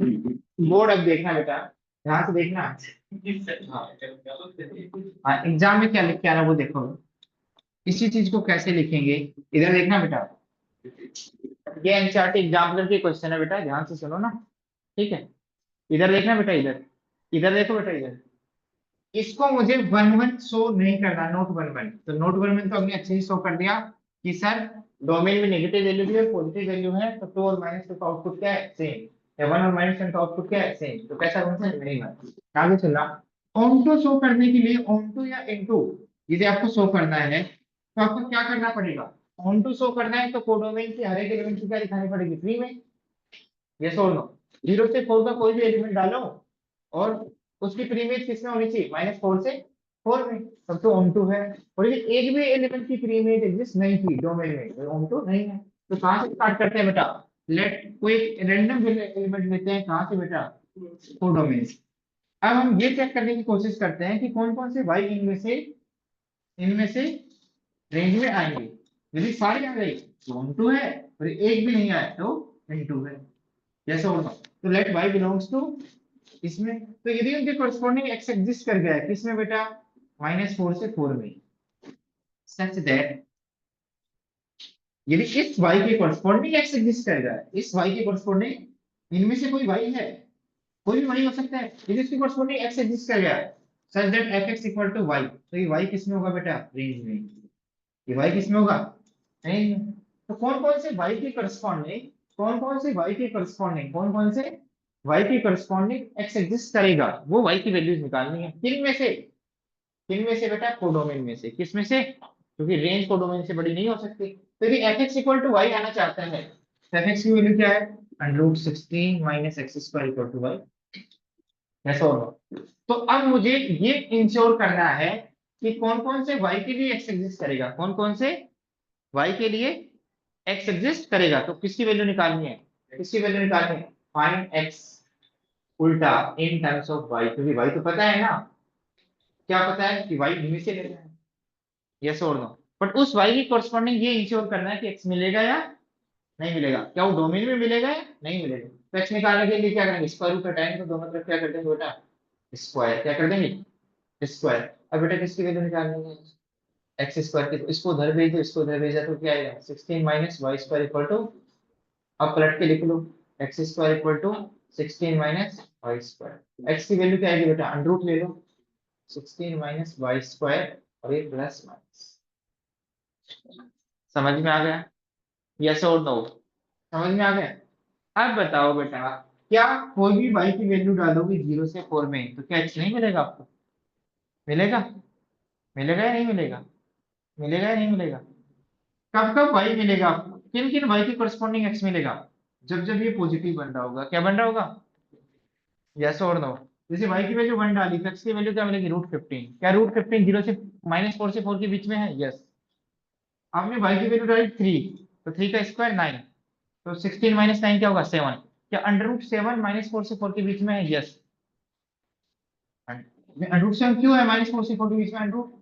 Board अब देखना बेटा, ध्यान से देखना। हाँ, एग्जाम में क्या लिख के आना वो देखो। इसी चीज को कैसे लिखेंगे, इधर देखना बेटा। ये एनसीईआरटी एग्जाम्पलर के क्वेश्चन है बेटा, ध्यान से सुनो ना। ठीक है, इधर देखना बेटा, इधर इधर देखो बेटा, इधर। इसको मुझे वन वन शो नहीं करना, नोट वन वन। तो नोट वन वन तो हमने अच्छे से शो कर दिया कि सर डोमेन में नेगेटिव वैल्यू भी है पॉजिटिव वैल्यू है, तो टू और माइनस टू का आउटपुट क्या है, सेम। या वन और माइनस वन का आउटपुट क्या है, सेम। तो कैसा कौन सा नहीं है। आगे चलना। ऑन टू शो करने के लिए ऑन टू या इन टू, यदि आपको शो करना है तो आपको क्या करना पड़ेगा। ऑन टू शो करना है तो कोडोमेन की हर एक एलिमेंट की क्या दिखानी पड़ेगी, फ्री में। यस और नो। 0 से 4 का कोई भी एलिमेंट डालो और उसकी प्रीमेज किसमें होनी चाहिए, -4 से 4 में, तब तो ऑन टू है। और यदि एक भी एलिमेंट की प्रीमेज एग्जिस्ट नहीं थी डोमेन में, तो ऑन टू नहीं है। तो कहाँ से स्टार्ट करते हैं बेटा, लेट कोई रैंडम एलिमेंट लेते हैं, कहाँ से बेटा, कोडोमेन। अब हम ये चेक करने की कोशिश करते हैं कि कौन कौन से भाई इनमें से रेंज में आएंगे। यदि सारे आ गए तो ऑन टू है, और एक भी नहीं आया तो इन टू है। जैसे होगा, तो लेट y बिलोंग्स टू इसमें। तो यदि उनके कोरस्पॉन्डिंग x एग्जिस्ट कर गया है किसमें बेटा, -4 से 4 में, सच दैट यदि इस y के कोरस्पॉन्डिंग x एग्जिस्ट कर गया है, इस y के कोरस्पॉन्डिंग इनमें से कोई y है, कोई भी y हो सकता है, यदि इसके कोरस्पॉन्डिंग x एग्जिस्ट कर गया है, such that fx equal to y, तो ये y किसमें होगा बेटा, रेंज में। ये y किसमें होगा, रेंज में। तो कौन कौन से y के करस्पॉन्डिंग, कौन कौन से y के करस्पॉन्डिंग, कौन कौन से y के करस्पॉन्डिंग x एग्जिस्ट करेगा, वो y की वैल्यूज निकालनी है। किन में से बेटा, कोडोमेन में से। किस में से, क्योंकि रेंज कोडोमेन से बड़ी नहीं हो सकती। तो यदि fx इक्वल टू y आना चाहते हैं तो fx की वैल्यू क्या है, √16 minus x square equal to y। ऐसा होगा। तो अब मुझे ये इंश्योर करना है कि कौन कौन से y के लिए x एग्जिस्ट करेगा, कौन कौन से y के लिए x एग्जिस्ट करेगा। तो किसकी वैल्यू निकालनी है, किसकी वैल्यू निकालनी है, फाइंड x उल्टा इन टर्म्स ऑफ y, क्योंकि y तो पता है ना, क्या पता है कि y इनमें से लेना है। यस और नो। बट उस y की कोरस्पॉन्डिंग ये इंश्योर करना है कि x मिलेगा या नहीं मिलेगा, क्या वो डोमेन में मिलेगा या नहीं मिलेगा। तो x निकालने के लिए क्या करेंगे, स्क्वायर रूट हटाएंगे, तो दोनों तरफ क्या कर देंगे बेटा, स्क्वायर, क्या कर देंगे, स्क्वायर। अब बेटा किसकी वैल्यू निकालनी है, एक्स स्क्वायर की। तो इसको उधर भेज दो, इसको उधर भेजा तो क्या आएगा, 16 minus Y square equal to, अब पलट के लिख लो, X square equal to 16 minus Y square. X की वैल्यू क्या आएगी बेटा, अंडर रूट ले लो, 16 माइनस वाई स्क्वायर और ये प्लस माइनस। समझ में आ गया, यस और नो, समझ में आ गया। अब बताओ बेटा, क्या कोई भी y की वैल्यू डालोगे 0 से 4 में तो क्या x नहीं मिलेगा आपको, मिलेगा, मिलेगा या नहीं मिलेगा, मिलेगा या नहीं मिलेगा। कब कब y मिलेगा आपको, किन किन y के करस्पॉन्डिंग x मिलेगा, जब जब ये पॉजिटिव बन रहा होगा, क्या बन रहा होगा, यस और नो। जैसे y की वैल्यू 1 डाली तो x की वैल्यू क्या मिलेगी, √15। क्या √15 0 से -4 से 4 के बीच में है, यस। आपने y की वैल्यू डाली 3, तो 3 का स्क्वायर 9, तो 16 माइनस 9 क्या होगा, 7। क्या अंडर रूट 7 -4 से 4 के बीच में है, यस। अंडर रूट 7 क्यों है -4 से 4 के बीच में, अंडर रूट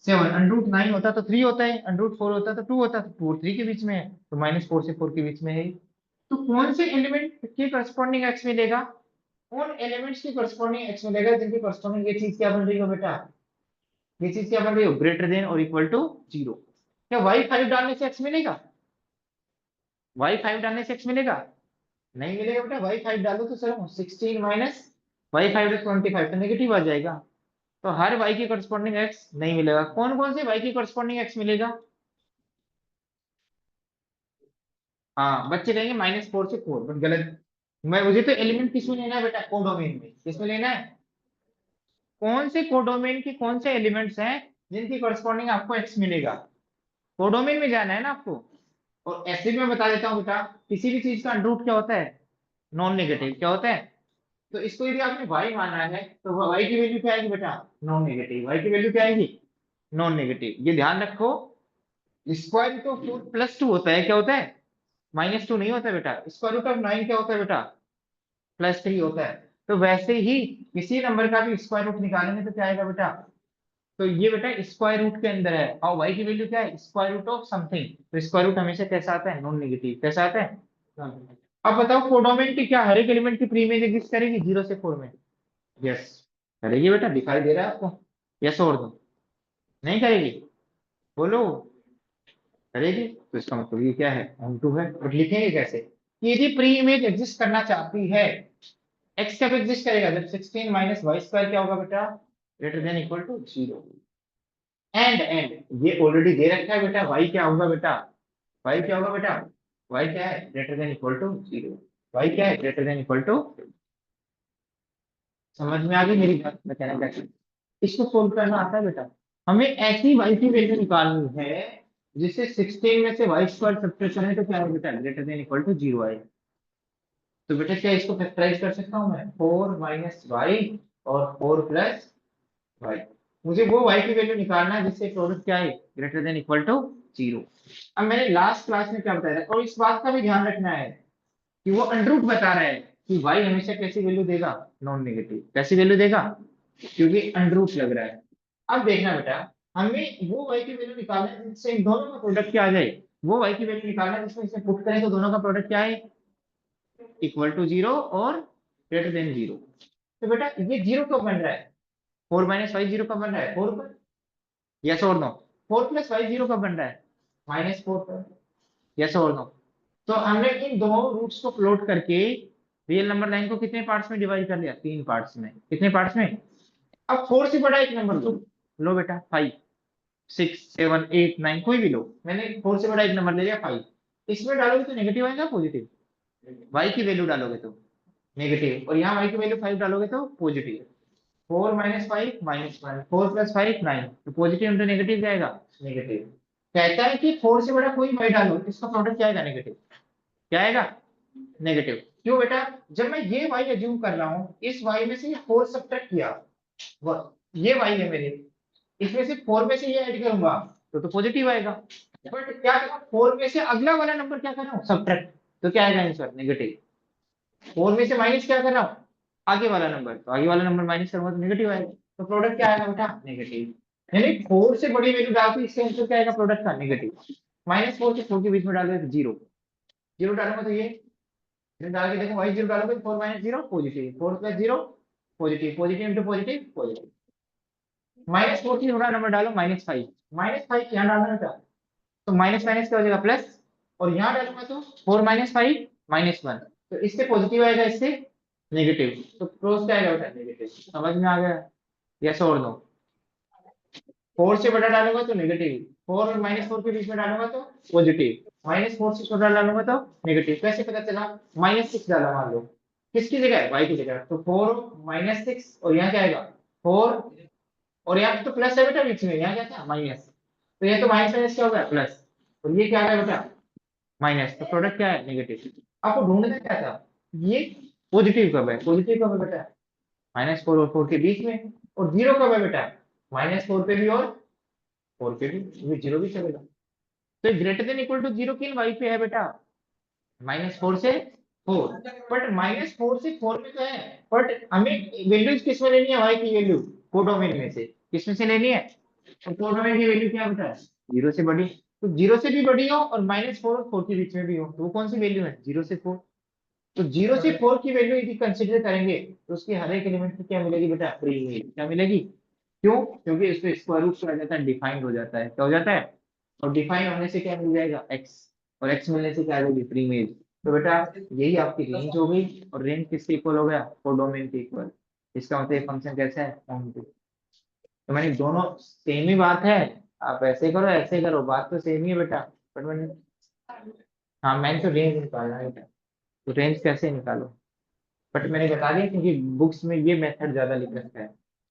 7, अंडर रूट 9 होता तो 3 होता है, अंडर रूट 4 होता तो 2 होता, तो 2 और 3 के बीच में है, तो -4 से 4 के बीच में है। तो कौन से एलिमेंट के करस्पॉन्डिंग एक्स मिलेगा, उन एलिमेंट्स की करस्पॉन्डिंग एक्स मिलेगा जिनकी करस्पॉन्डिंग ये चीज क्या बन रही हो बेटा, ये चीज क्या बन रही हो, ग्रेटर देन और इक्वल टू 0। क्या y5 डालने से एक्स मिलेगा, y5 डालने से एक्स मिलेगा, नहीं मिलेगा बेटा। y5 डालो तो चलो 16 माइनस y5 is 25, तो नेगेटिव आ जाएगा। तो हर y की करस्पॉन्डिंग x नहीं मिलेगा। कौन कौन से y की करस्पॉन्डिंग x मिलेगा, हाँ बच्चे कहेंगे -4 से 4, बट गलत। मैं मुझे तो एलिमेंट किसमें लेना है बेटा, कोडोमेन में, किसमें लेना है, कौन से कोडोमेन के कौन से एलिमेंट्स हैं जिनकी करस्पॉन्डिंग आपको x मिलेगा, कोडोमेन में जाना है ना आपको। और ऐसे भी मैं बता देता हूँ बेटा, किसी भी चीज का अंडर क्या होता है, नॉन नेगेटिव, क्या होता है। तो इसको यदि आपने y माना है तो y की वैल्यू क्या आएगी बेटा, नॉन नेगेटिव। y की वैल्यू क्या आएगी, नॉन नेगेटिव। ये ध्यान रखो, स्क्वायर रूट ऑफ 4 + 2 होता है, क्या होता है, -2 नहीं होता है बेटा। स्क्वायर रूट ऑफ 9 क्या होता है बेटा, +3 होता है। तो वैसे ही किसी नंबर का भी स्क्वायर रूट निकालेंगे तो क्या आएगा बेटा, तो ये बेटा स्क्वायर रूट के अंदर है, और y की वैल्यू क्या है, स्क्वायर रूट ऑफ समथिंग। तो स्क्वायर रूट हमेशा कैसा आता है, नॉन नेगेटिव, कैसा आता है। अब बताओ कोडोमेन की क्या हर एक एलिमेंट की प्री इमेज एग्जिस्ट करेगी 0 से 4 में? यस करेगी बेटा, दिखाई दे रहा है आपको? यस और नो? नहीं करेगी? बोलो। करेगी, तो इसका मतलब ये क्या है, ऑन टू है। बट लिखेंगे कैसे? कि यदि प्री इमेज एग्जिस्ट करना चाहती है, एक्स कब एग्जिस्ट करेगा? जब 16 माइनस वाई स्क्वायर क्या होगा बेटा, ग्रेटर देन इक्वल टू 0। एंड ये ऑलरेडी दे रखा है बेटा, वाई क्या होगा बेटा, वाई क्या होगा बेटा, वाई क्या है, greater than equal to 0। Y क्या है, ग्रेटर देन इक्वल टू। समझ में आ गई मेरी बात, मैं कहना क्या? इसको सोल्व करना आता है बेटा। हमें ऐसी वाई की वैल्यू निकालनी है जिससे 16 में से वाई स्क्वायर सब्ट्रैक्ट करें तो क्या है बेटा, ग्रेटर देन इक्वल टू 0 आए। तो बेटा क्या इसको फैक्टराइज कर सकता हूँ मैं, 4 माइनस वाई और 4 प्लस वाई। मुझे वो वाई की वैल्यू निकालना है जिससे प्रोडक्ट क्या है, ग्रेटर देन इक्वल टू 0। अब मैंने लास्ट क्लास में क्या बताया था, और इस बात का भी ध्यान रखना है कि वो अंडरूट बता रहा है कि वाई हमेशा कैसी वैल्यू देगा, नॉन नेगेटिव। कैसी वैल्यू देगा, क्योंकि अंडरूट लग रहा है। अब देखना बेटा, हमें वो वाई की वैल्यू निकालना है जिससे इन दोनों का प्रोडक्ट क्या आ जाए। वो वाई की वैल्यू निकालना है जिसमें इसे पुट करें तो दोनों का प्रोडक्ट क्या है, इक्वल टू 0 और ग्रेटर देन 0। तो बेटा ये 0 कब बन रहा है, 4 माइनस वाई 0 कब बन रहा है, 4 पर? यस और नो? 4 प्लस वाई 0 कब बन रहा है, -4 पर? यस और नो? तो हमने इन दोनों रूट्स को प्लॉट करके रियल नंबर लाइन को कितने पार्ट्स में डिवाइड कर लिया, 3 पार्ट्स में। कितने पार्ट्स में? अब 4 से बड़ा एक नंबर लो, लो बेटा 5, 6, 7, 8, 9 कोई भी लो। मैंने 4 से बड़ा एक नंबर ले लिया 5। इसमें डालोगे तो नेगेटिव आएगा पॉजिटिव? वाई की वैल्यू डालोगे तो नेगेटिव, और यहाँ वाई की वैल्यू 5 डालोगे तो पॉजिटिव। 4 माइनस 5 -1, 4 प्लस 5 9, तो पॉजिटिव इंटू नेगेटिव जाएगा, नेगेटिव। कहता है कि 4 से बड़ा कोई वाई डालो, इसका प्रोडक्ट क्या आएगा, नेगेटिव। क्या आएगा, नेगेटिव। क्यों बेटा, जब मैं ये वाई एज्यूम कर रहा हूँ, इस वाई में से ये 4 सब्ट्रैक्ट किया, ये वाई है मेरे, इसमें से 4 में से ये ऐड करूंगा तो पॉजिटिव आएगा। बट क्या करूं, 4 में से अगला वाला नंबर क्या कर रहा हूँ, सब्ट्रैक्ट, तो क्या आएगा आंसर, नेगेटिव। 4 में से माइनस क्या कर रहा हूँ, आगे वाला नंबर, तो आगे वाला नंबर माइनस करूंगा तो नेगेटिव आएगा। तो प्रोडक्ट क्या आएगा बेटा, नेगेटिव। यानी 4 से बड़ी वैल्यू डालती इससे आंसर क्या आएगा, प्रोडक्ट का नेगेटिव। -4 से 4 के बीच में डालोगे तो 0, 0 डालूंगा तो ये, फिर डाल के देखो वाई 0 डालोगे, 4 minus 0 positive, 4 plus 0 positive, positive into positive positive. -4 की थोड़ा नंबर डालो, -5, -5 यहाँ डालना बेटा, तो माइनस माइनस क्या हो जाएगा, प्लस। और यहाँ डालूंगा तो 4 माइनस 5 -1, तो इससे पॉजिटिव आएगा, इससे नेगेटिव, तो क्लोज क्या आएगा बेटा, नेगेटिव। समझ में आ गया, यस और नो? 4 से बड़ा डालूंगा तो नेगेटिव, 4 और -4 के बीच में डालूंगा तो पॉजिटिव, -4 से छोटा डालूंगा तो नेगेटिव। कैसे पता चला, -6 डाला मान लो, किसकी जगह, वाई की जगह, तो 4 -6, और यहाँ क्या आएगा 4, और यहाँ पे तो प्लस है बेटा बीच में, यहाँ क्या था माइनस, तो ये तो माइनस माइनस क्या होगा, प्लस। और ये क्या है बेटा, माइनस, तो प्रोडक्ट क्या है, नेगेटिव। आपको ढूंढना क्या था, ये पॉजिटिव कब है, पॉजिटिव कब है बेटा, -4 और 4 के बीच में। और 0 कब है बेटा, -4 पे भी और 4 पे भी, ये 0 भी चलेगा। तो ग्रेटर देन इक्वल टू 0 किन वाई पे है बेटा, -4 से 4। बट -4 से 4 में तो है, बट हमें वैल्यूज किस में लेनी है, वाई की वैल्यू कोडोमेन में से, किसमें से लेनी है, तो कोडोमेन की वैल्यू क्या है बेटा, 0 से बड़ी। तो 0 से भी बड़ी हो और -4 और 4 के बीच में भी हो, तो वो कौन सी वैल्यू है, 0 से 4। तो 0 से 4 की वैल्यू यदि कंसिडर करेंगे तो उसके हर एक एलिमेंट की क्या मिलेगी बेटा, प्री इमेज क्या मिलेगी। क्यों, क्योंकि इसमें स्क्वायर रूट आ जाता है, डिफाइंड हो जाता है, क्या हो जाता है, और डिफाइन होने से क्या मिल जाएगा, एक्स, और एक्स मिलने से क्या आ जाएगी, प्री इमेज। तो बेटा यही आपकी रेंज हो गई, और रेंज किसके इक्वल हो गया, कोडोमेन के इक्वल। इसका मतलब फंक्शन कैसा है, bounded। तो मैंने दोनों सेम ही बात है, आप ऐसे करो ऐसे करो, बात तो सेम ही है बेटा। बट मैंने, हाँ मैंने तो रेंज निकालना है बेटा, तो रेंज कैसे निकालो, बट मैंने बता दिया क्योंकि बुक्स में ये मेथड ज्यादा लिख रखा है।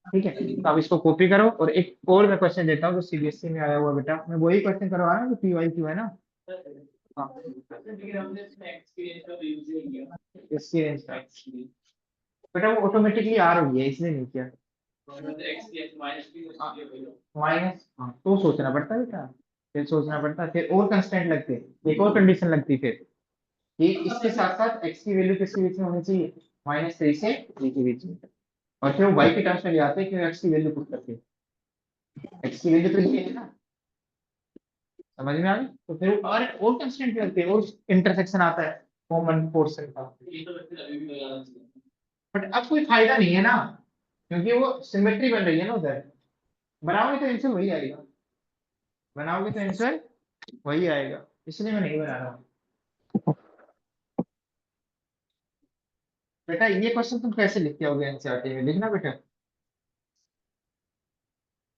ठीक है, तो आप इसको कॉपी करो, और एक और मैं क्वेश्चन देता हूँ जो सीबीएसई में आया हुआ बेटा, मैं वही क्वेश्चन करवा रहा हूँ जो पीवाईक्यू है ना। हाँ, इसकी रेंज का बेटा वो ऑटोमेटिकली आ रही है, इसलिए नहीं किया। माइनस, हाँ तो सोचना पड़ता है बेटा, फिर सोचना पड़ता है, फिर और कंस्टेंट लगते, एक और कंडीशन लगती फिर, कि इसके साथ साथ एक्स की वैल्यू किसके बीच में होनी चाहिए, -3 से 3 के बीच में। और फिर वो वाई के टर्म्स में ले आते हैं कि एक्स की वैल्यू पुट करके, एक्स की वैल्यू तो ये है ना, समझ में आ गई। तो फिर और कंस्टेंट भी लगते हैं, और इंटरसेक्शन आता है। कॉमन पोर्शन का। बट अब कोई फायदा नहीं है ना, क्योंकि वो सिमेट्री बन रही है ना उधर। बनाओगे तो आंसर वही आएगा, बनाओगे तो आंसर वही आएगा, इसलिए मैं नहीं बना रहा हूँ। बेटा ये क्वेश्चन तुम कैसे लिखते होगे एनसीईआरटी में, लिखना बेटा।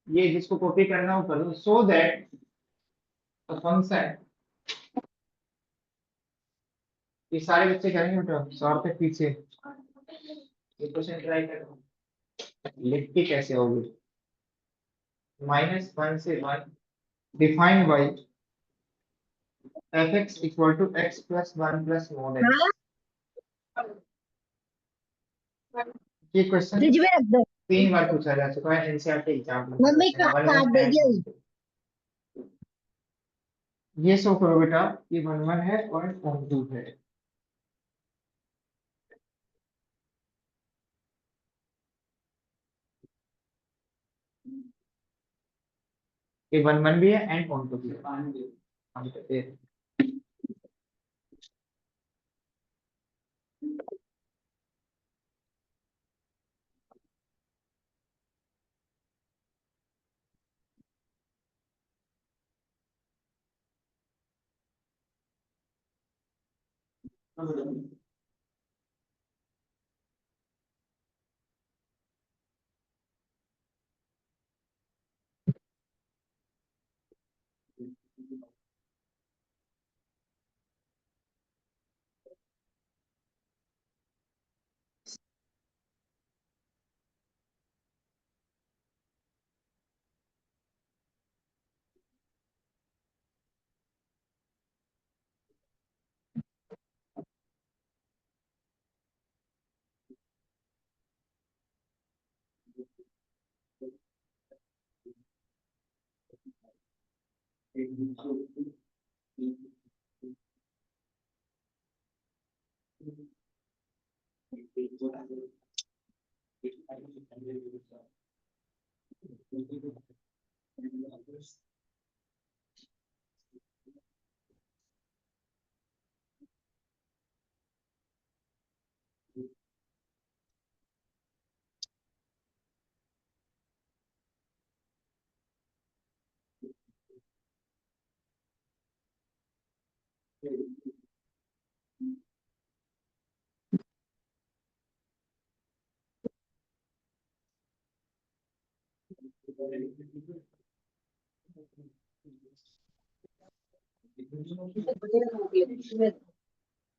ये जिसको कॉपी करना हो करो, सो दैट फंक्शन, ये सारे बच्चे करेंगे बेटा 100 रुपए पीछे। ये क्वेश्चन ट्राई करो, लिख के कैसे होगी। -1 से 1 defined by fx equal to x plus 1 plus mod x। ये क्वेश्चन फ्रिज में रख दो। 3 बार पूछा जा चुका है एनसीईआरटी एग्जाम में। मम्मी काट देगी। ये शो करो बेटा, ये 1 1 है और 1 2 है। ये 1 1 भी है एंड 1 2 भी है। हम कहते हैं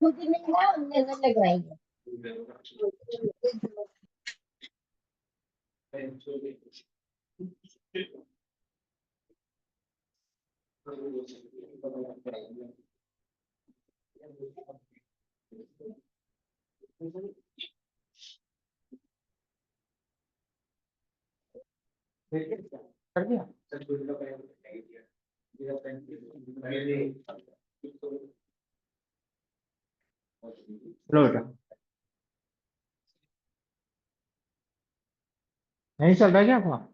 खुद नहीं ना नजर लगवाई है। कर दिया। लो बेटा, नहीं चल रहा है क्या आपका?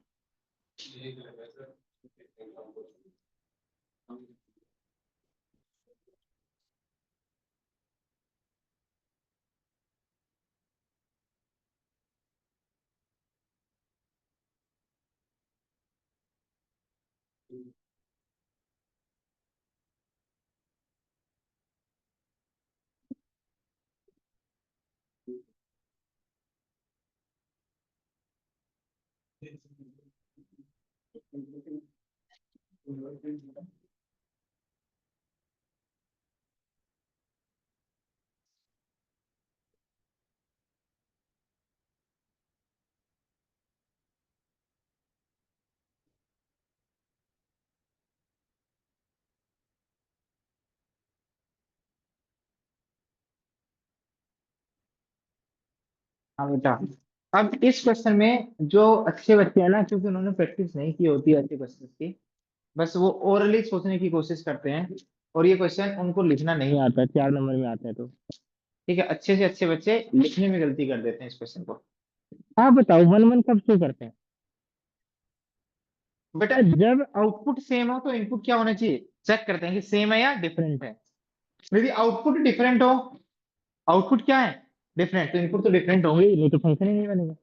हाँ बेटा, अब इस क्वेश्चन में जो अच्छे बच्चे हैं ना, क्योंकि उन्होंने प्रैक्टिस नहीं की होती है अच्छे क्वेश्चन की, बस वो ओरली सोचने की कोशिश करते हैं, और ये क्वेश्चन उनको लिखना नहीं आता, 4 नंबर में आता है तो ठीक है। अच्छे से अच्छे बच्चे लिखने में गलती कर देते हैं इस क्वेश्चन को। आप बताओ 1 1 कब शो करते हैं? बेटा जब आउटपुट सेम हो तो इनपुट क्या होना चाहिए, चेक करते हैं कि सेम है या डिफरेंट है। यदि आउटपुट डिफरेंट हो आउटपुट क्या है, डिफरेंट, तो इनपुट तो डिफरेंट होंगे ही, नहीं तो फंक्शन ही नहीं बनेगा।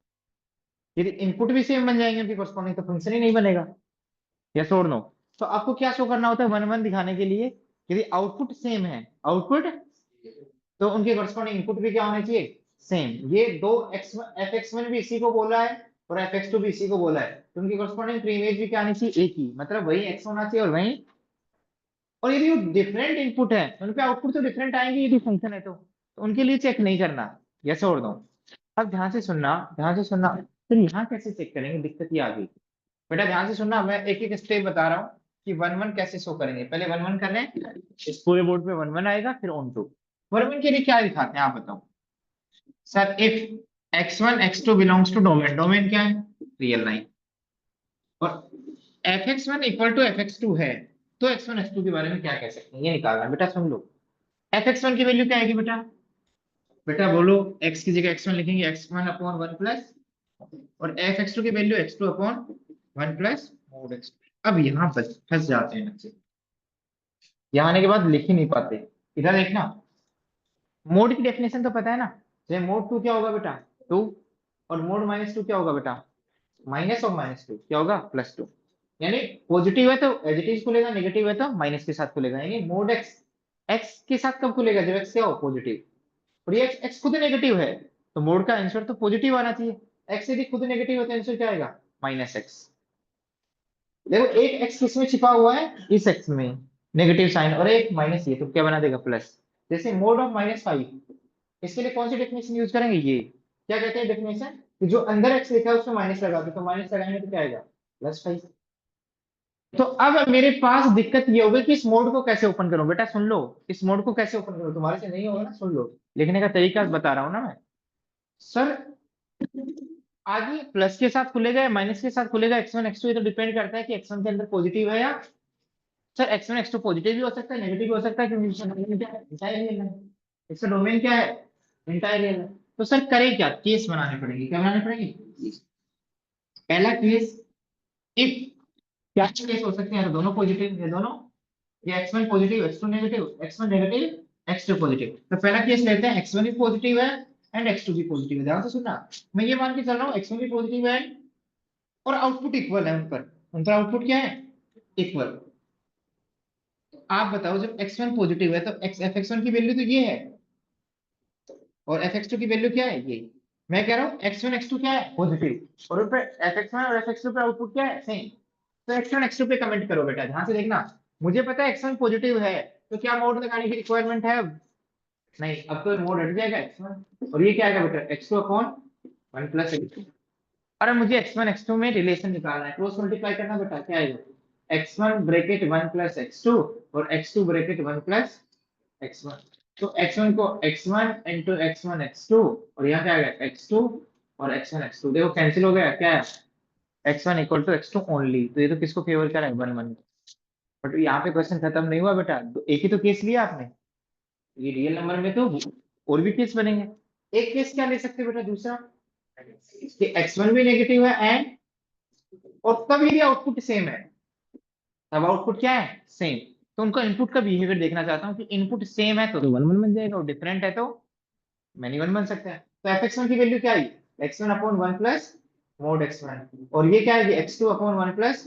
यदि इनपुट भी सेम बन जाएंगे उनके कॉरस्पॉन्डिंग तो फंक्शन ही नहीं बनेगा। यस और नो। तो आपको क्या शो करना होता है, वन वन दिखाने के लिए, यदि आउटपुट सेम है, आउटपुट, तो उनके कॉरस्पॉन्डिंग इनपुट भी क्या होने चाहिए, सेम। ये दो एक्स एफ एक्स वन भी इसी को बोला है और एफ एक्स टू भी इसी को बोला है, तो उनकी कॉरस्पॉन्डिंग प्री इमेज भी क्या आनी चाहिए, एक ही, मतलब वही एक्स होना चाहिए और वही। और यदि वो डिफरेंट इनपुट है तो उनके आउटपुट तो डिफरेंट आएंगे, यदि फंक्शन है तो उनके लिए चेक नहीं करना। यस और नो। अब ध्यान से सुनना, ध्यान से सुनना, तो यहाँ कैसे चेक करेंगे, दिक्कत ये आ गई। बेटा ध्यान से सुनना, मैं एक एक स्टेप बता रहा हूँ कि वन वन कैसे शो करेंगे। पहले वन वन कर रहे हैं, इस पूरे बोर्ड पे वन वन आएगा, फिर ऑन टू। वन वन के लिए क्या दिखाते हैं आप बताओ। Sir if x one x two belongs to domain, domain क्या है, रियल लाइन, और f x one equal to f x two है, तो एक्स वन एक्स टू के बारे में क्या कह सकते हैं, ये निकालना है। बेटा सुन लो, एफ एक्स वन की वैल्यू क्या आएगी बेटा, बेटा बोलो, एक्स की जगह एक्स वन लिखेंगे, x one upon one plus, और एफ एक्स टू की value x two upon one plus mod x. अब यहाँ पर फंस जाते हैं बच्चे, यहाँ आने के बाद लिख ही नहीं पाते। इधर देखना, मोड की डेफिनेशन तो पता है ना, जैसे मोड टू क्या होगा बेटा, टू, और मोड माइनस टू क्या होगा बेटा, माइनस ऑफ माइनस टू क्या होगा, प्लस टू। यानी पॉजिटिव है तो एज इट इज खुलेगा, नेगेटिव है तो माइनस के साथ खुलेगा। यानी मोड एक्स एक्स के साथ कब खुलेगा, जब एक्स क्या हो, पॉजिटिव, और ये एक्स खुद नेगेटिव है, तो मोड का आंसर तो पॉजिटिव आना चाहिए। एक्स यदि खुद नेगेटिव है तो आंसर क्या आएगा, माइनस एक्स। देखो एक एक्स किसमें छिपा हुआ है, इस एक्स में, नेगेटिव साइन, और एक माइनस, ये तो क्या बना देगा, प्लस। जैसे मोड ऑफ माइनस फाइव, इसके लिए कौन सी डेफिनेशन यूज करेंगे, ये क्या कहते हैं डेफिनेशन, कि जो अंदर एक्स लिखा है उसमें माइनस लगा दो, तो माइनस लगाएंगे तो क्या आएगा, प्लस फाइव। तो अब मेरे पास दिक्कत ये होगी कि इस मोड को कैसे ओपन करूं। बेटा सुन लो, इस मोड को कैसे ओपन करूं, तुम्हारे से नहीं होगा ना, सुन लो, लिखने का तरीका बता रहा हूं ना मैं। सर आगे प्लस के साथ खुलेगा या माइनस के साथ खुलेगा, एक्स वन एक्स टू, ये तो डिपेंड करता है कि एक्स वन के अंदर पॉजिटिव है या, sir x one x two positive भी हो सकता है, नेगेटिव भी हो सकता है, क्योंकि इसका डोमेन क्या है, इंटायर रियल है। इसका डोमेन क्या है, इंटायर रियल है। तो सर करें क्या, केस बनाने पड़ेंगे, क्या बनाने पड़ेंगे। पहला केस, इफ, क्या केस हो सकते हैं, तो दोनों पॉजिटिव है दोनों, ये x one positive x two negative, x one negative x two positive. तो पहला केस लेते हैं, एक्स वन भी पॉजिटिव है एंड एक्स टू भी पॉजिटिव है। ध्यान से सुनना, मैं ये मान के चल रहा हूँ एक्स वन भी पॉजिटिव है और आउटपुट इक्वल है उन पर, उनका आउटपुट क्या है, इक्वल। आप बताओ जब एक्स वन पॉजिटिव है तो एक्स एफ एक्स वन की वैल्यू तो ये है, और एफ एक्स टू की वैल्यू क्या है, ये। मैं कह रहा हूँ एक्स वन एक्स टू क्या है, पॉजिटिव, और उन पर एफ एक्स वन और एफ एक्स टू पे आउटपुट क्या है, सेम। तो एक्स वन एक्स टू पे कमेंट करो बेटा, ध्यान से देखना। मुझे पता है एक्स वन पॉजिटिव है, तो क्या मोड लगाने की रिक्वायरमेंट है अब, नहीं, अब तो मोड हट जाएगा एक्स वन, और ये क्या आएगा बेटा, x two upon one plus X two. अरे मुझे एक्स वन एक्स टू में रिलेशन निकालना है, क्रॉस मल्टीप्लाई करना बेटा, क्या आएगा, X one bracket one plus X two, और x two bracket one plus X one. तो एक्स वन को X one into X one x two, और यहाँ क्या आएगा, एक्स टू और एक्स वन एक्स टू, देखो कैंसिल हो गया, क्या है, x one equal to x two only, तो ये तो किसको फेवर कर रहा है, वन वन। बट यहाँ पे क्वेश्चन खत्म नहीं हुआ बेटा, एक ही तो केस लिया आपने, ये रियल नंबर में तो और भी केस बनेंगे। एक केस क्या ले सकते हैं बेटा, दूसरा, कि एक्स वन भी नेगेटिव है एंड, और तब यदि आउटपुट सेम है, तब आउटपुट क्या है, सेम। तो उनका इनपुट का बिहेवियर देखना चाहता हूँ कि इनपुट सेम है तो वन वन बन जाएगा, और डिफरेंट है तो मैनी वन बन सकता है। तो एफ एक्स वन की वैल्यू क्या आई, X one upon one plus mod X one, और ये क्या है, X two upon one plus.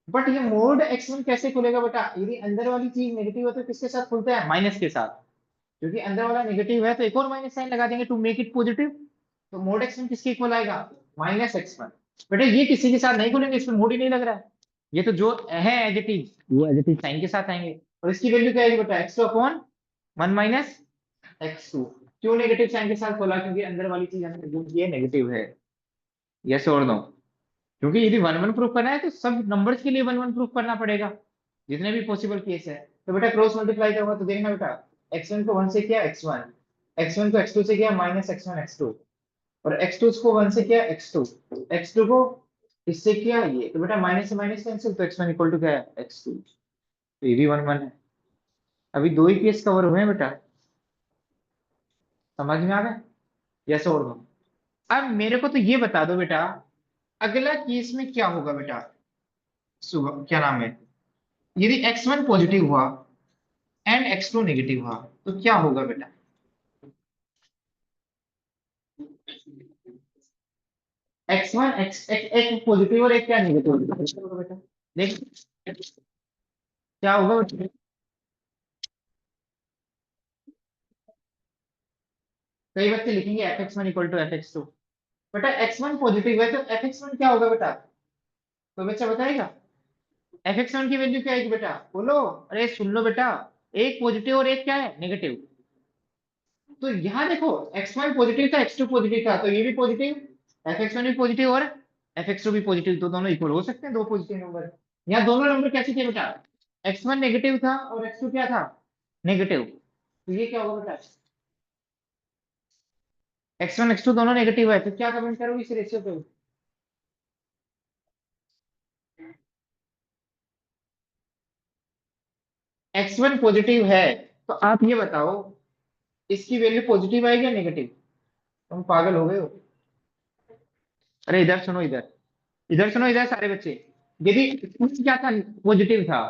But ये मोड एक्स वन कैसे खुलेगा बेटा, यदि अंदर वाली चीज नेगेटिव है तो किसके साथ खुलता है, माइनस के साथ, क्योंकि अंदर वाला नेगेटिव है तो एक और माइनस साइन लगा देंगे टू मेक इट पॉजिटिव। तो मोड एक्स वन किसके इक्वल आएगा, माइनस एक्स वन। बेटा ये किसी के साथ नहीं खुलेंगे, इसमें मोड ही नहीं लग रहा है, ये तो जो है एज इट इज वो एज इट इज साइन के साथ आएंगे। और इसकी वैल्यू क्या आएगी बेटा, x two upon one minus x two. क्यों नेगेटिव साइन के साथ खोला, क्योंकि अंदर वाली चीज हमने जो की है नेगेटिव है। यस और नो। क्योंकि यदि वन वन प्रूफ करना है तो सब नंबर्स के लिए वन वन प्रूफ करना पड़ेगा, जितने भी पॉसिबल केस है। तो बेटा क्रॉस मल्टीप्लाई करूंगा तो देखना बेटा, एक्स वन को वन से किया एक्स वन, एक्स वन को एक्स टू से किया minus x one x two, और एक्स टू को वन से किया एक्स टू, एक्स टू को इससे किया ये, तो बेटा माइनस से माइनस कैंसिल, तो एक्स वन इक्वल टू क्या है, एक्स टू। तो ये भी वन वन है। अभी दो ही केस कवर हुए हैं बेटा, समझ में आ गए, यस और नो। अब मेरे को तो ये बता दो बेटा, अगला केस में क्या होगा बेटा, सुबह क्या नाम है, यदि एक्स वन पॉजिटिव हुआ एंड एक्स टू नेगेटिव हुआ तो क्या होगा बेटा। x1 x एक पॉजिटिव और एक क्या नेगेटिव बेटा, देख क्या होगा बेटा। कई बच्चे लिखेंगे fx1 इक्वल टू fx2। बेटा x1 पॉजिटिव है तो fx1 क्या होगा बेटा, तो बच्चा बताएगा fx1 की वैल्यू क्या है बेटा, बोलो। अरे सुन लो बेटा, एक पॉजिटिव और एक क्या है नेगेटिव। तो यहाँ देखो x1 पॉजिटिव था x2 पॉजिटिव था, तो ये भी पॉजिटिव, fx1 भी पॉजिटिव और fx2 भी पॉजिटिव, तो दोनों इक्वल हो सकते हैं, दो पॉजिटिव नंबर। यहाँ दोनों नंबर कैसे थे बेटा, x1 नेगेटिव था और x2 क्या था, नेगेटिव। तो ये क्या होगा बेटा, x1 x2 दोनों नेगेटिव है, तो क्या कमेंट करोगे इस रेशियो पे। x1 पॉजिटिव है तो आप ये बताओ इसकी वैल्यू पॉजिटिव आएगी या नेगेटिव। तुम पागल हो गए हो। अरे इधर सुनो, इधर इधर सुनो, इधर सारे बच्चे। यदि x क्या था, पॉजिटिव था,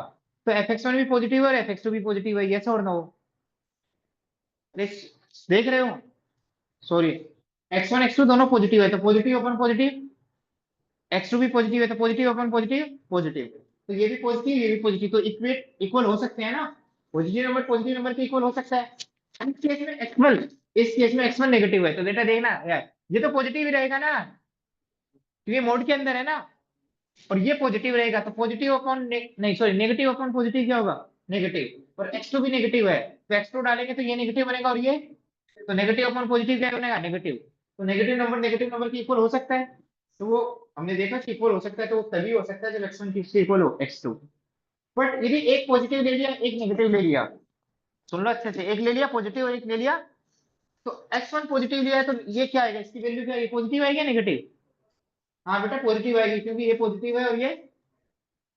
तो fx1 भी पॉजिटिव है और fx2 भी पॉजिटिव है, यस और नो। अरे देख रहे हो, सॉरी, x1 x2 दोनों पॉजिटिव है तो पॉजिटिव अपन पॉजिटिव, x2 भी पॉजिटिव है तो पॉजिटिव अपन पॉजिटिव पॉजिटिव, तो ये भी पॉजिटिव ये भी पॉजिटिव, तो इक्वेट इक्वल हो सकते हैं ना, पॉजिटिव नंबर के इक्वल हो सकता है। इस केस में एक्सवन, इस केस में x1 नेगेटिव है तो बेटा देखना यार, ये तो पॉजिटिव ही रहेगा ना, क्योंकि मोड के अंदर है ना, और ये पॉजिटिव रहेगा तो पॉजिटिव अपॉन नहीं सॉरी नेगेटिव अपॉन पॉजिटिव क्या होगा, नेगेटिव, और x2 भी नेगेटिव है तो x2 डालेंगे तो ये नेगेटिव बनेगा और ये, तो नेगेटिव अपॉन पॉजिटिव क्या बनेगा, नेगेटिव। तो नेगेटिव नंबर के इक्वल हो सकता है, तो वो हमने देखा कि इक्वल हो सकता है, तो वो तभी हो सकता है जब x1 किसके इक्वल हो, x2। बट यदि एक पॉजिटिव ले लिया एक नेगेटिव ले लिया, सुन लो अच्छे से, एक ले लिया पॉजिटिव और एक ले लिया, तो x1 पॉजिटिव लिया है तो ये क्या आएगा, इसकी वैल्यू क्या आएगी, पॉजिटिव आएगी या नेगेटिव। हाँ बेटा पॉजिटिव आएगी क्योंकि ये पॉजिटिव है और ये,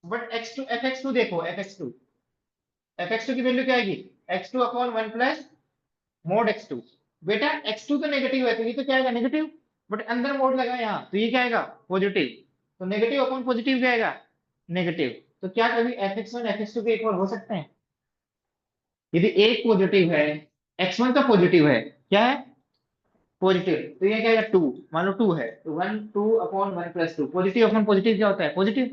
बट x2 fx2 देखो, fx2 की वैल्यू क्या आएगी, x2 अपॉन 1 प्लस मोड x2। बेटा x2 तो नेगेटिव है तो ये तो क्या आएगा, नेगेटिव, बट अंदर मोड लगा है यहाँ तो ये क्या आएगा, पॉजिटिव। तो नेगेटिव अपॉन पॉजिटिव क्या आएगा, नेगेटिव। तो क्या कभी fx1 fx2 के इक्वल हो सकते हैं। यदि एक पॉजिटिव है, x1 तो पॉजिटिव है, क्या है, पॉजिटिव, तो ये क्या है, टू, मान लो टू है तो one two upon one plus two, positive upon positive क्या होता है, पॉजिटिव।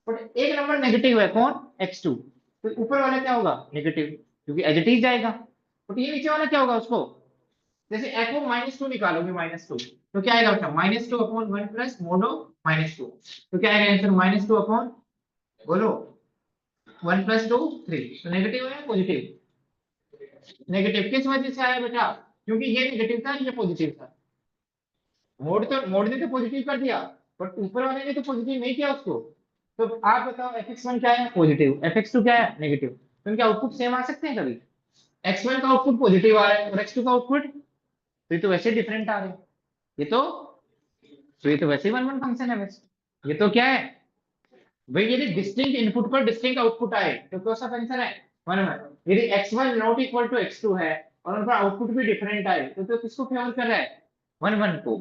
बट एक नंबर नेगेटिव है कौन, x2, तो ऊपर वाला क्या होगा, नेगेटिव, क्योंकि एज इट इज जाएगा। बट ये नीचे वाला क्या होगा उसको, जैसे f को -2 निकालोगे, -2, तो क्या आएगा बेटा, -2 अपॉन 1 प्लस मोडो -2, तो क्या आएगा आंसर, -2 अपॉन, बोलो, 1 प्लस 2 3, तो नेगेटिव है पॉजिटिव, नेगेटिव किस वजह से आया बेटा, क्योंकि ये नेगेटिव था ये पॉजिटिव था। मोड ने तो पॉजिटिव कर दिया, बट ऊपर वाले ने तो पॉजिटिव नहीं किया उसको। तो आप बताओ fx1 क्या है, पॉजिटिव, fx2 क्या है, नेगेटिव, तो इनके आउटपुट सेम आ सकते हैं कभी, x1 का आउटपुट पॉजिटिव आ रहा है और x2 का आउटपुट, तो ये तो वैसे डिफरेंट आ रहे हैं, ये तो ये तो वैसे ही वन वन फंक्शन है वैसे, ये तो क्या है भाई, यदि डिस्टिंक्ट इनपुट पर डिस्टिंक्ट आउटपुट आए तो कौन सा फंक्शन है, वन वन। यदि x1 not equal to x2 है और उनका आउटपुट भी डिफरेंट आए तो किसको फेवर कर रहा है, वन वन को,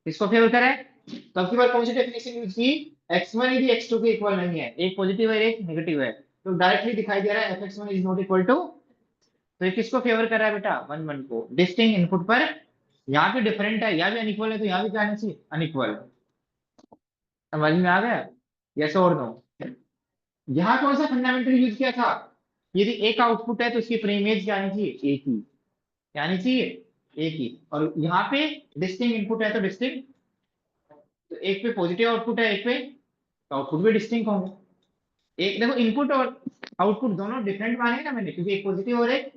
किसको फेवर कर रहा है। तो अब की बार कौन सी डेफिनेशन यूज की, x1 यदि x2 के इक्वल नहीं है, एक पॉजिटिव है एक नेगेटिव है, तो डायरेक्टली दिखाई दे रहा है fx1 is not equal to, तो ये किसको फेवर कर रहा है बेटा, वन वन को, डिस्टिंक्ट इनपुट पर, यहाँ भी डिफरेंट है यहाँ भी अनइक्वल है तो यहाँ भी क्या आना चाहिए, अनइक्वल। समझ में आ गया, यस और नो। यहाँ कौन सा फंडामेंटल यूज किया था, यदि एक आउटपुट है तो उसकी प्रीइमेज क्या आनी चाहिए, एक ही, क्या आनी चाहिए, एक ही, और यहाँ पे डिस्टिंक्ट इनपुट है तो डिस्टिंक्ट, तो एक पे पॉजिटिव आउटपुट है एक पे, तो आउटपुट भी डिस्टिंक्ट होंगे। एक देखो इनपुट और आउटपुट दोनों डिफरेंट माने ना मैंने, क्योंकि एक पॉजिटिव और एक,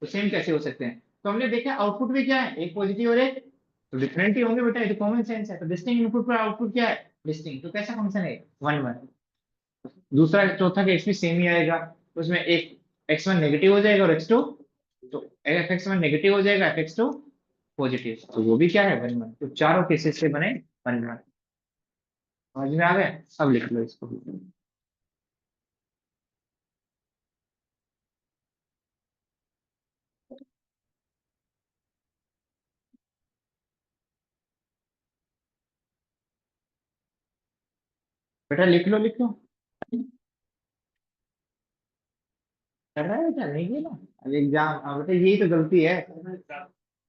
तो सेम कैसे हो सकते हैं, तो हमने देखा आउटपुट भी क्या है, एक पॉजिटिव और एक, तो डिफरेंट ही होंगे बेटा, ये तो कॉमन सेंस है। तो डिस्टिंक्ट इनपुट पर आउटपुट क्या है, डिस्टिंक्ट, तो कैसा फंक्शन है, वन वन। दूसरा चौथा केस भी सेम ही आएगा, तो उसमें एक x1 नेगेटिव हो जाएगा और x2, तो fx1 नेगेटिव हो जाएगा fx2 पॉजिटिव, तो वो भी क्या है, वन वन। तो चारों केसेस से बने वन वन। समझ में आ गया, अब लिख लो इसको। बेटा लिख लो लिख लो, कर रहा है बेटा, नहीं किया ना, अब एग्जाम, अब बेटा यही तो गलती है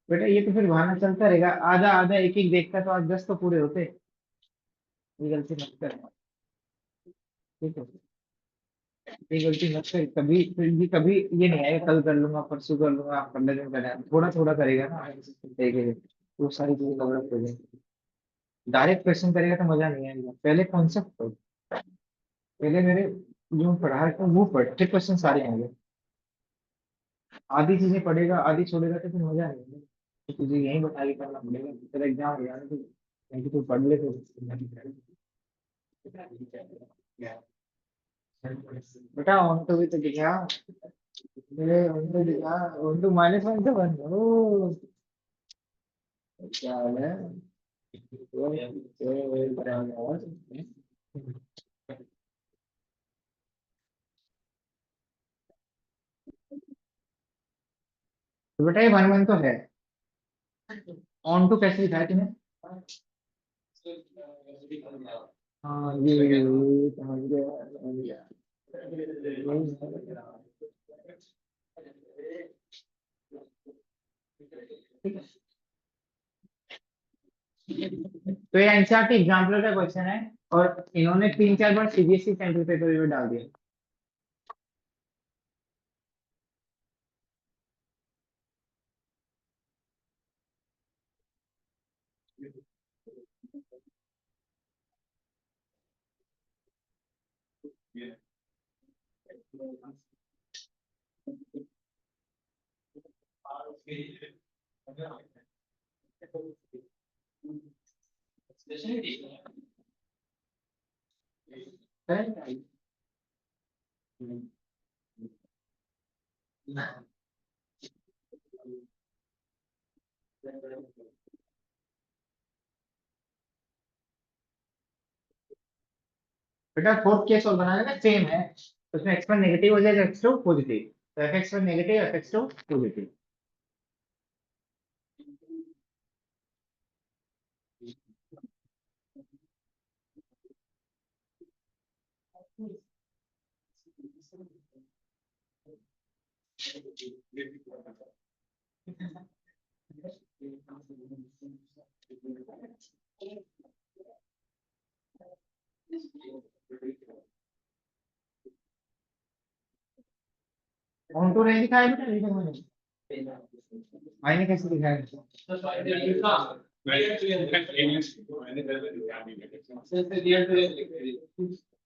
बेटा, ये तो फिर बहाना चलता रहेगा, आधा आधा एक एक देखता तो आज 10 तो पूरे होते। ये गलती मत कर, ठीक है, ये गलती मत कर कभी। फिर ये कभी ये नहीं आएगा कल कर लूंगा, परसों कर लूंगा, 15 दिन कर लूंगा, थोड़ा थोड़ा करेगा ना, देखेगा वो सारी चीजें डेवलप हो जाएंगी। डायरेक्ट क्वेश्चन करेगा तो मजा नहीं आएगा, पहले कॉन्सेप्ट पढ़, पहले मेरे जो पढ़ा है वो पढ़, फिर क्वेश्चन सारे आएंगे। आधी चीजें पढ़ेगा आधी छोड़ेगा तो फिर मजा नहीं आएगा। तो तुझे यही बताइए करना पड़ेगा, तेरा एग्जाम हो जाना तो नहीं, तो पढ़ ले तो बेटा ऑन तो भी तो दिखा, मेरे ऑन तो दिखा, ऑन तो -1 से 1 ओ क्या हाल है। तो बेटा ये 1 1 तो है, ऑन टू कैसे दिखाया तुम्हें? हाँ ये समझ गया समझ गया। ठीक है, तो ये एनसीईआरटी एग्जाम्पल का क्वेश्चन है, और इन्होंने 3 4 बार सीबीएसई सेंट्रल पेपर में डाल दिया। बेटा फोर्थ केस और बनाने में सेम है, उसमें x1 नेगेटिव हो जाएगा x2 पॉजिटिव, तो fx1 negative fx2 positive. On to नहीं दिखाया बेटा रीजन मैंने, मैंने कैसे दिखाया?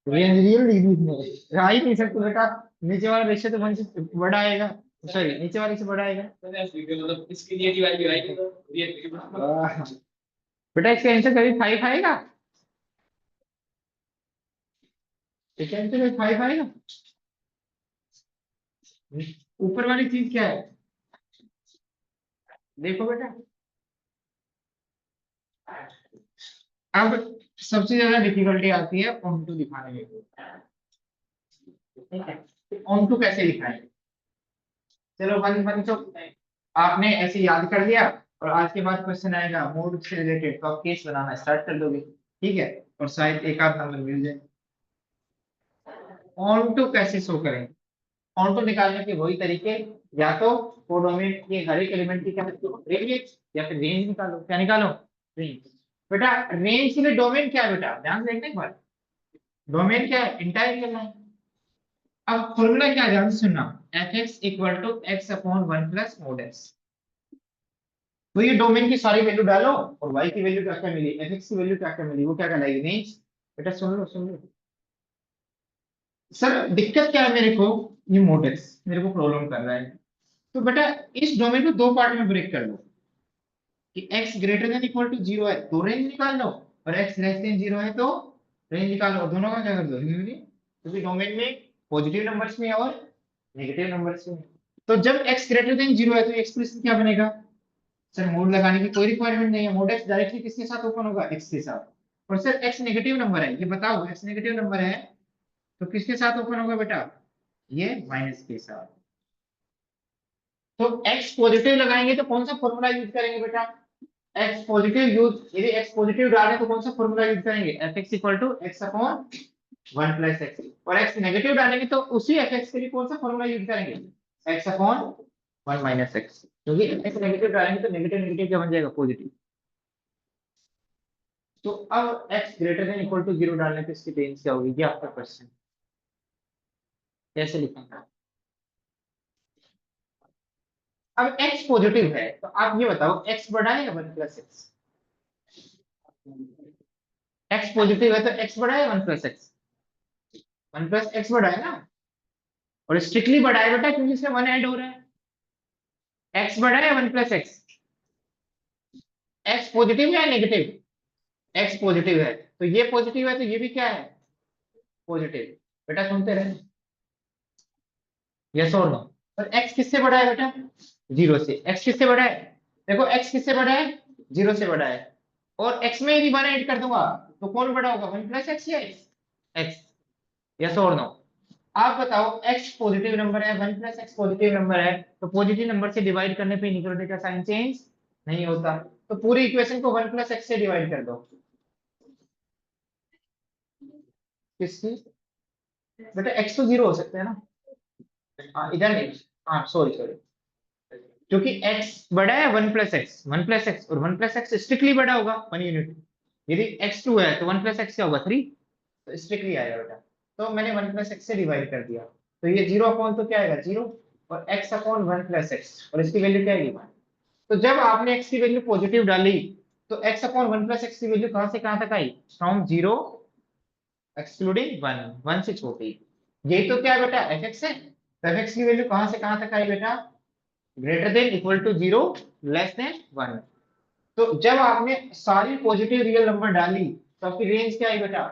रियल रियल डिग्री में आ ही नहीं सकते बेटा, नीचे वाला रेशियो तो 1 से बड़ा आएगा, सॉरी नीचे वाले से बड़ा आएगा। आह, बेटा इसका आंसर कभी 5 आएगा, इसका आंसर कभी 5 आएगा। ऊपर वाली चीज क्या है, देखो बेटा। अब सबसे ज्यादा डिफिकल्टी आती है ऑन टू दिखाने में, ठीक है, ऑन टू कैसे दिखाएं? चलो 1 1 तो आपने ऐसे याद कर लिया, और आज के बाद क्वेश्चन आएगा मोड से रिलेटेड, तो आप केस बनाना स्टार्ट कर दोगे, ठीक है, और शायद एक आध नंबर मिल जाए। ऑन टू कैसे शो करें? ऑन टू निकालने के वही तरीके, या तो कोडोमेन के हर एक एलिमेंट की क्या रेंज, या फिर रेंज निकालो, क्या निकालो? रेंज। बेटा रेंज के लिए डोमेन क्या है बेटा, ध्यान से देखना एक बार, डोमेन क्या है, इंटायर रियल लाइन। अब फॉर्मूला क्या है, ध्यान से सुनना, f x equal to x upon 1 प्लस मोड एक्स। तो ये डोमेन की सारी वैल्यू डालो, और y की वैल्यू क्या क्या मिली, एफ एक्स की वैल्यू क्या क्या मिली, वो क्या कहलाएगी, रेंज। बेटा सुन लो सर, दिक्कत क्या है मेरे को, ये मोड एक्स मेरे को प्रॉब्लम कर रहा है। तो बेटा इस डोमेन को दो पार्ट में ब्रेक कर लो, कि x greater than equal to 0 है तो रेंज निकाल लो, और x लेस देन 0 है तो रेंज निकाल लो, और दोनों का क्या कर दो यूनिटी, क्योंकि डोमेन में पॉजिटिव नंबर्स में है और नेगेटिव नंबर्स में है। तो जब x ग्रेटर देन 0 है तो एक्सप्रेशन क्या बनेगा? सर मोड लगाने की कोई रिक्वायरमेंट नहीं है, मोड x डायरेक्टली किसके साथ ओपन होगा, x के साथ। और सर x नेगेटिव नंबर है, ये बताओ x नेगेटिव नंबर है तो किसके साथ ओपन होगा बेटा, ये माइनस के साथ। तो x पॉजिटिव लगाएंगे तो कौन सा फॉर्मूला यूज करेंगे बेटा, एक्स पॉजिटिव यूज, यदि एक्स पॉजिटिव डालें तो कौन सा फॉर्मूला यूज करेंगे, f x equal to x upon 1 प्लस एक्स, और एक्स नेगेटिव डालेंगे तो उसी एफ एक्स के लिए कौन सा फॉर्मूला यूज करेंगे, एक्स अपॉन 1 माइनस एक्स, क्योंकि एक्स नेगेटिव डालेंगे तो नेगेटिव नेगेटिव क्या बन जाएगा, पॉजिटिव। तो अब x greater than equal to 0 डालने पे इसकी रेंज क्या होगी, ये आपका क्वेश्चन कैसे लिखेंगे। अब x पॉजिटिव है तो आप ये बताओ x बड़ा है या 1 प्लस एक्स। x पॉजिटिव है तो x बड़ा है 1 प्लस एक्स, 1 प्लस एक्स बड़ा है ना। और स्ट्रिक्टली बड़ा है बेटा क्योंकि इसमें 1 ऐड हो रहा है। x बड़ा है 1 प्लस एक्स, x पॉजिटिव है या नेगेटिव, x पॉजिटिव है तो ये पॉजिटिव है तो ये भी क्या है पॉजिटिव। बेटा सुनते रहे, यस और नो। और x किससे बड़ा है बेटा, 0 से। x किससे बड़ा है, देखो x किससे बड़ा है, 0 से बड़ा है। और x में यदि 1 ऐड कर दूंगा तो कौन बड़ा होगा, 1 प्लस एक्स या x, यस और नो। आप बताओ x पॉजिटिव नंबर है, 1 प्लस एक्स पॉजिटिव नंबर है, तो पॉजिटिव नंबर से डिवाइड करने पे इनइक्वालिटी का साइन चेंज नहीं होता। तो पूरी इक्वेशन को 1 प्लस एक्स से डिवाइड कर दो। किसकी, बेटा x तो 0 हो सकता है ना। हाँ इधर नहीं, हाँ सॉरी सॉरी, क्योंकि x बड़ा है 1 प्लस एक्स, 1 प्लस एक्स और 1 प्लस एक्स स्ट्रिक्टली बड़ा होगा 1 यूनिट। यदि x 2 है तो 1 प्लस एक्स क्या होगा 3, तो स्ट्रिक्टली आएगा बेटा। तो मैंने 1 प्लस एक्स से डिवाइड कर दिया, तो ये 0 अपॉन तो क्या आएगा 0, और x अपॉन 1 प्लस एक्स, और इसकी वैल्यू क्या आएगी 1। तो जब आपने x की वैल्यू पॉजिटिव डाली तो x अपॉन 1 प्लस एक्स की वैल्यू कहां से कहां तक आई, फ्रॉम 0 एक्सक्लूडिंग 1, 1 से छोटी। यही तो क्या है बेटा fx है, तो fx की वैल्यू कहां से कहां तक आई बेटा, greater than equal to 0, less than 1। तो जब आपने सारी पॉजिटिव रियल नंबर डाली तो आपकी रेंज क्या आई बेटा,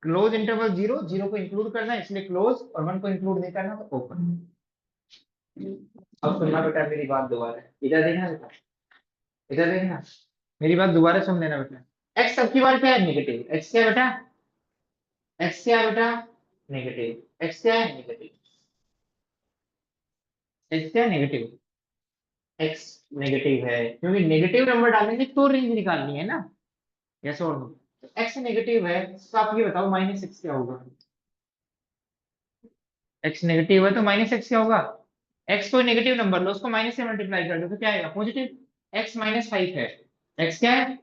क्लोज इंटरवल 0, 0 को इंक्लूड करना है इसलिए क्लोज, और 1 को इंक्लूड नहीं करना तो ओपन। अब सुनना बेटा मेरी बात दोबारा, इधर देखना बेटा, इधर देखना, मेरी बात दोबारा सुन लेना बेटा। x अब की बार क्या है नेगेटिव, x क्या है बेटा, x क्या है बेटा नेगेटिव, x क्या है नेगेटिव, x क्या है नेगेटिव, x नेगेटिव है क्योंकि नेगेटिव नंबर डालेंगे तो रेंज निकालनी है ना, यस और नो। x नेगेटिव है तो आप ये बताओ माइनस एक्स क्या होगा, x नेगेटिव है तो माइनस एक्स क्या होगा, x कोई नेगेटिव नंबर लो उसको माइनस से मल्टीप्लाई कर दो तो क्या आएगा पॉजिटिव। x माइनस 5 है, x क्या है,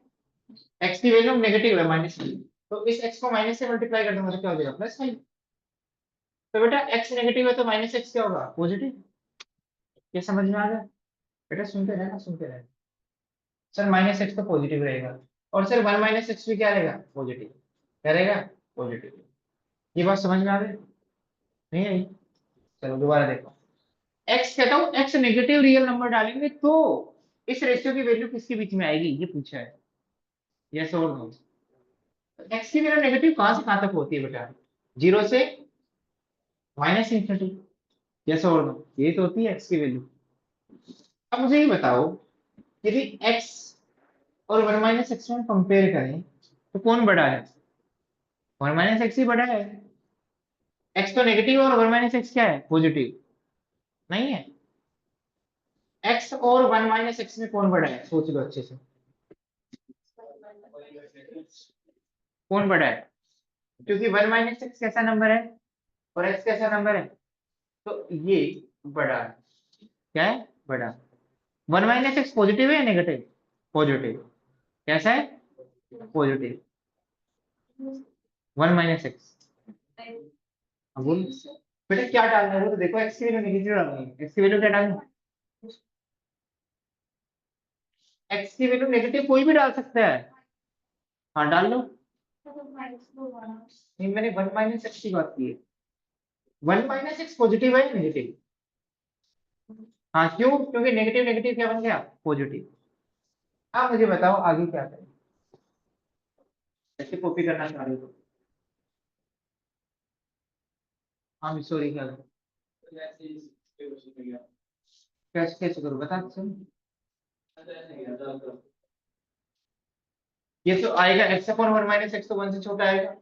x की वैल्यू नेगेटिव है -5, तो इस x को माइनस से मल्टीप्लाई कर दूंगा तो क्या हो जाएगा +5। तो बेटा x नेगेटिव है तो माइनस एक्स क्या होगा पॉजिटिव। ये समझ में आ गया, बेटा सुनते रहना सुनते रहना। सर माइनस एक्स तो पॉजिटिव रहेगा, और सर 1 माइनस एक्स भी क्या रहेगा पॉजिटिव, क्या रहेगा पॉजिटिव। ये बात समझ में आ गई, नहीं आई। चलो दोबारा देखो, x कहता हूँ x नेगेटिव रियल नंबर डालेंगे तो इस रेशियो की वैल्यू किसके बीच में आएगी ये पूछा है, यस और नो। x की वैल्यू नेगेटिव कहां से कहां तक होती है बेटा, 0 से -∞, यस और नो, ये तो होती है x की वैल्यू। अब मुझे ये बताओ यदि x और 1 माइनस एक्स में कंपेयर करें तो कौन बड़ा है, 1 माइनस एक्स ही बड़ा है। x तो नेगेटिव और 1 माइनस एक्स क्या है पॉजिटिव नहीं है। x और 1 माइनस एक्स में कौन बड़ा है सोच लो अच्छे से, कौन बड़ा है, क्योंकि 1 माइनस एक्स कैसा नंबर है और x कैसा नंबर है, तो ये बड़ा है, क्या है बड़ा। 1 माइनस एक्स पॉजिटिव है या नेगेटिव, पॉजिटिव, कैसा है पॉजिटिव, 1 माइनस एक्स। अब बोल बेटा क्या डालना है वो तो देखो, x की वैल्यू नेगेटिव डालनी है, x की वैल्यू क्या डालनी है, x की वैल्यू नेगेटिव कोई भी डाल सकता है, हाँ डाल लो। नहीं मैंने 1 माइनस एक्स की बात की है, 1 माइनस एक्स पॉजिटिव है नेगेटिव, हाँ क्यों, क्योंकि नेगेटिव नेगेटिव क्या बन गया पॉजिटिव। आप मुझे बताओ आगे क्या करें, ऐसे कॉपी करना चाह रहे हो, हाँ सॉरी क्या करें? कैसे कैसे करो बता सुन, ये तो आएगा x अपॉन 1 माइनस एक्स तो 1 से छोटा आएगा,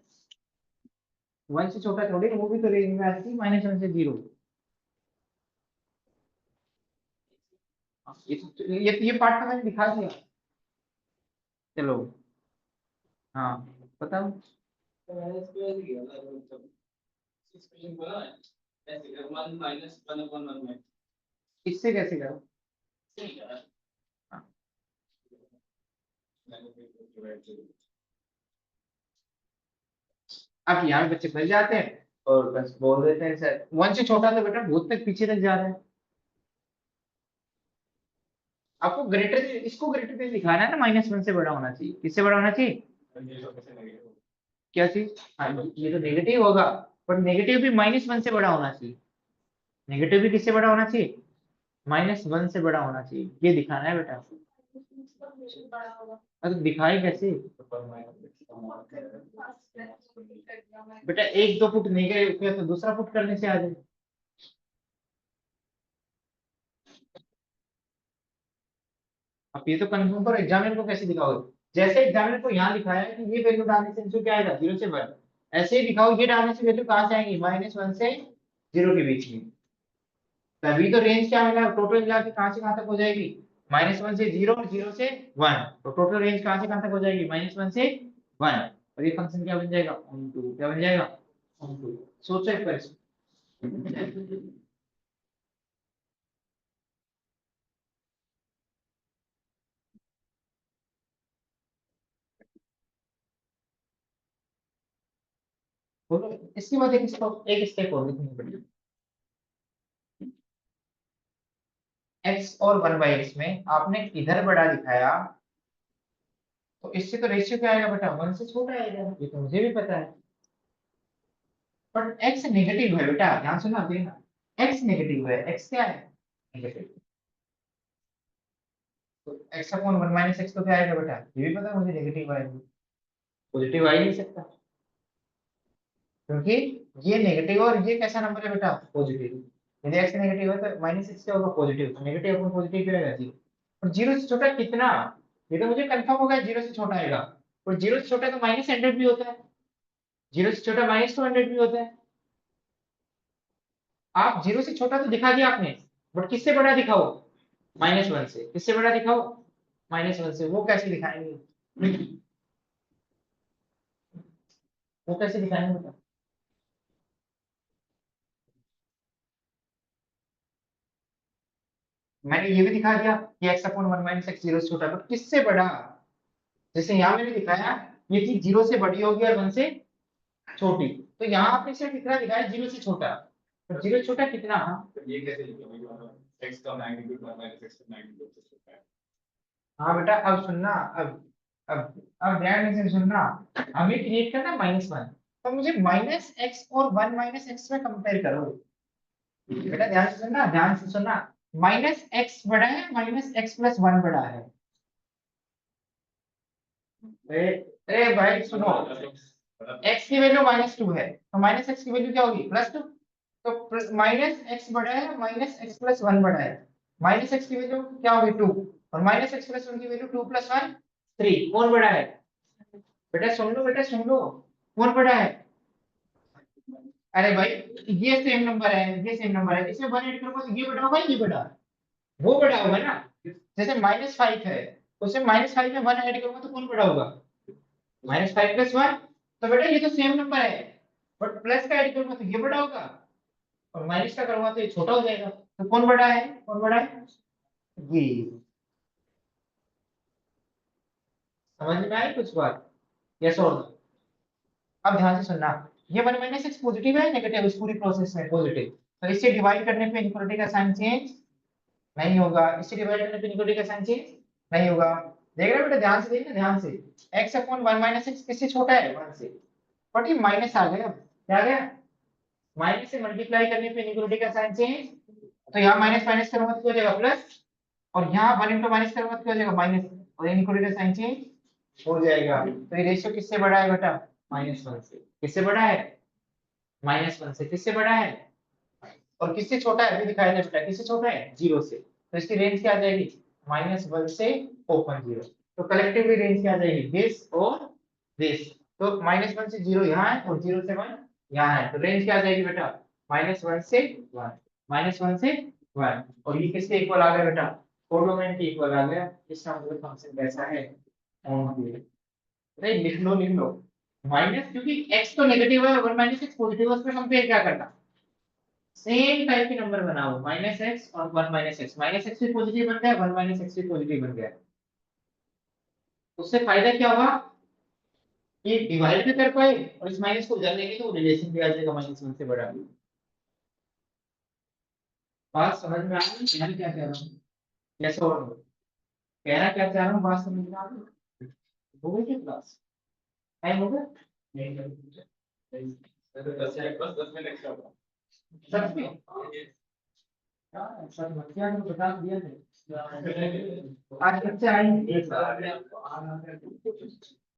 1 से छोटा थोड़ी ना, वो भी तो रेंज में आती है -1 से 0। ये पार्ट तो मैंने दिखा दिया, चलो हाँ बताओ, इससे कैसे करो, हाँ, अब यहाँ बच्चे फंस जाते हैं और बस बोल देते हैं सर 1 से छोटा तो बेटा बहुत तक पीछे तक जा रहा है। आपको ग्रेटर इसको ग्रेटर देन दिखाना है ना, -1 से बड़ा होना चाहिए। किससे बड़ा होना चाहिए? क्या चीज? हाँ, ये तो नेगेटिव होगा, पर नेगेटिव भी -1 से बड़ा होना चाहिए। नेगेटिव भी किससे बड़ा होना चाहिए? -1 से बड़ा होना चाहिए, ये दिखाना है बेटा। तो दिखाई कैसे? बेटा एक दो फुट नेगेटिव किया तो दूसरा फुट करने से आ जाए। अब ये तो कंफर्म करो, एग्जामिनर को कैसे दिखाओगे? जैसे एग्जामिनर को यहाँ लिखा है कि ये वैल्यू डालने से आंसर क्या आएगा, 0 से 1, ऐसे ही दिखाओ ये डालने से वैल्यू कहाँ से आएगी, -1 से 0 के बीच में। तभी तो रेंज क्या मिला, टोटल मिला के कहाँ से कहाँ तक हो जाएगी, -1 से 0 और 0 से 1। तो टोटल रेंज कहाँ से कहाँ तक हो जाएगी, -1 से 1। और ये फंक्शन क्या बन जाएगा, ऑन टू। क्या बन जाएगा, ऑन टू। सोचो एक बार इसको। बोलो, इसके बाद एक स्टेप और लिखनी पड़ेगी। x और 1/x में आपने इधर बड़ा दिखाया, तो इससे तो रेशियो क्या आएगा बेटा, 1 से छोटा आएगा, ये तो मुझे भी पता है। पर x नेगेटिव है बेटा, ध्यान से ना देखना, x नेगेटिव है, x क्या है, नेगेटिव। तो x अपॉन 1 माइनस एक्स तो क्या आएगा बेटा, ये भी पता है मुझे, नेगेटिव आएगा। पॉजिटिव आ ही नहीं सकता, क्योंकि ये नेगेटिव और ये कैसा नंबर है बेटा, पॉजिटिव। यदि x नेगेटिव है तो -6 क्या होगा, पॉजिटिव। तो नेगेटिव अपॉन पॉजिटिव क्या आएगा, 0। और 0 से छोटा कितना, ये तो मुझे कंफर्म हो गया 0 से छोटा आएगा। और 0 से छोटा तो -100 भी होता है, 0 से छोटा -200 भी होता है। आप 0 से छोटा तो दिखा दिया आपने, बट किससे बड़ा दिखाओ, -1 से। किससे बड़ा दिखाओ, -1 से। वो कैसे दिखाएंगे, वो कैसे दिखाएंगे बता। मैंने ये भी दिखा दिया कि x अपॉन 1 माइनस एक्स 0 से छोटा, बट किससे बड़ा। जैसे यहाँ मैंने दिखाया ये चीज 0 से बड़ी होगी और 1 से छोटी, तो यहाँ आपने सिर्फ इतना दिखाया 0 से छोटा। तो 0 से छोटा कितना, ये कैसे लिखोगे, x का मैग्नीट्यूड 1 माइनस x का मैग्नीट्यूड से छोटा है। हाँ बेटा अब सुनना, अब ध्यान से सुनना। हमें क्रिएट करना -1, तो मुझे -x और 1 माइनस एक्स में कंपेयर करो। बेटा ध्यान से सुनना, -x बड़ा है, -x प्लस 1 बड़ा है। अरे अरे भाई सुनो, x की वैल्यू -2 है, तो -x की वैल्यू क्या होगी, +2। तो -x बड़ा है, -x प्लस 1 बड़ा है। -x की वैल्यू क्या होगी, 2। और -x प्लस 1 की वैल्यू 2 + 1 3। कौन बड़ा है, बेटा सुन लो, कौन बड़ा है। अरे भाई ये सेम नंबर है, ये सेम नंबर है, इसमें 1 ऐड करोगे तो ये बड़ा होगा, ये बड़ा, वो बड़ा होगा ना। जैसे -5 है, उसमें -5 में 1 ऐड करूंगा तो कौन बड़ा होगा, -5 + 1। तो बेटा ये तो सेम नंबर है, बट प्लस का ऐड करूंगा तो ये बड़ा होगा, और माइनस का करूंगा तो ये छोटा हो जाएगा। तो कौन बड़ा है, कौन बड़ा है, ये। समझ में आई कुछ बात, यस और नो। अब ध्यान से सुनना, ये 1 माइनस एक्स पॉजिटिव है नेगेटिव, इस पूरी प्रोसेस में पॉजिटिव। तो इसे डिवाइड करने पे इनक्वलिटी का साइन चेंज नहीं होगा, इसे डिवाइड करने पे इनक्वलिटी का साइन चेंज नहीं होगा। देख रहे हो बेटा, ध्यान से देखना, ध्यान से। x अपॉन 1 माइनस एक्स किससे छोटा है, 1 से। बट ये माइनस आ गया, क्या आ गया, माइनस से मल्टीप्लाई करने पे इनइक्वालिटी का साइन चेंज। तो यहाँ माइनस माइनस करूंगा तो क्या हो जाएगा, प्लस। और यहाँ 1 इंटू माइनस करूंगा तो क्या हो जाएगा, माइनस। और इनइक्वालिटी का साइन चेंज हो जाएगा। तो ये रेशियो किससे बड़ा है बेटा, -1 से। किससे बड़ा है, -1 से। किससे बड़ा है, और किससे छोटा है, अभी दिखाया था बेटा, किससे छोटा है, 0 से। तो इसकी रेंज क्या आ जाएगी, -1 से ओपन 0। तो कलेक्टिवली रेंज क्या आ जाएगी, दिस और दिस। तो -1 से 0 यहाँ है, और 0 से 1 यहाँ है। तो रेंज क्या आ जाएगी बेटा, -1 से 1, -1 से 1। और ये किसके इक्वल आ गया बेटा, कोडोमेन के इक्वल आ गया। इसका मतलब फंक्शन कैसा है, अरे लिख लो। माइनस, क्योंकि x तो नेगेटिव है, 1 माइनस एक्स पॉजिटिव है, उस पर कंपेयर क्या करना, सेम टाइप के नंबर बनाओ, -x और 1 माइनस एक्स। माइनस एक्स भी पॉजिटिव बन गया, 1 माइनस एक्स भी पॉजिटिव बन गया। उससे फायदा क्या हुआ, ये डिवाइड भी कर पाए और इस माइनस को उधर लेंगे तो रिलेशन भी आ जाएगा -1 से बड़ा। बात समझ में आ रही है? मैं क्या कह रहा हूँ कैसे और कहना क्या चाह रहा हूँ, बात समझ में आ रही है? हो गई क्या क्लास? टाइम हो गया? नहीं सर 10 मिनट एक्स्ट्रा होगा। सच में यार सर मत तो बता दिया थे आज बच्चे आएंगे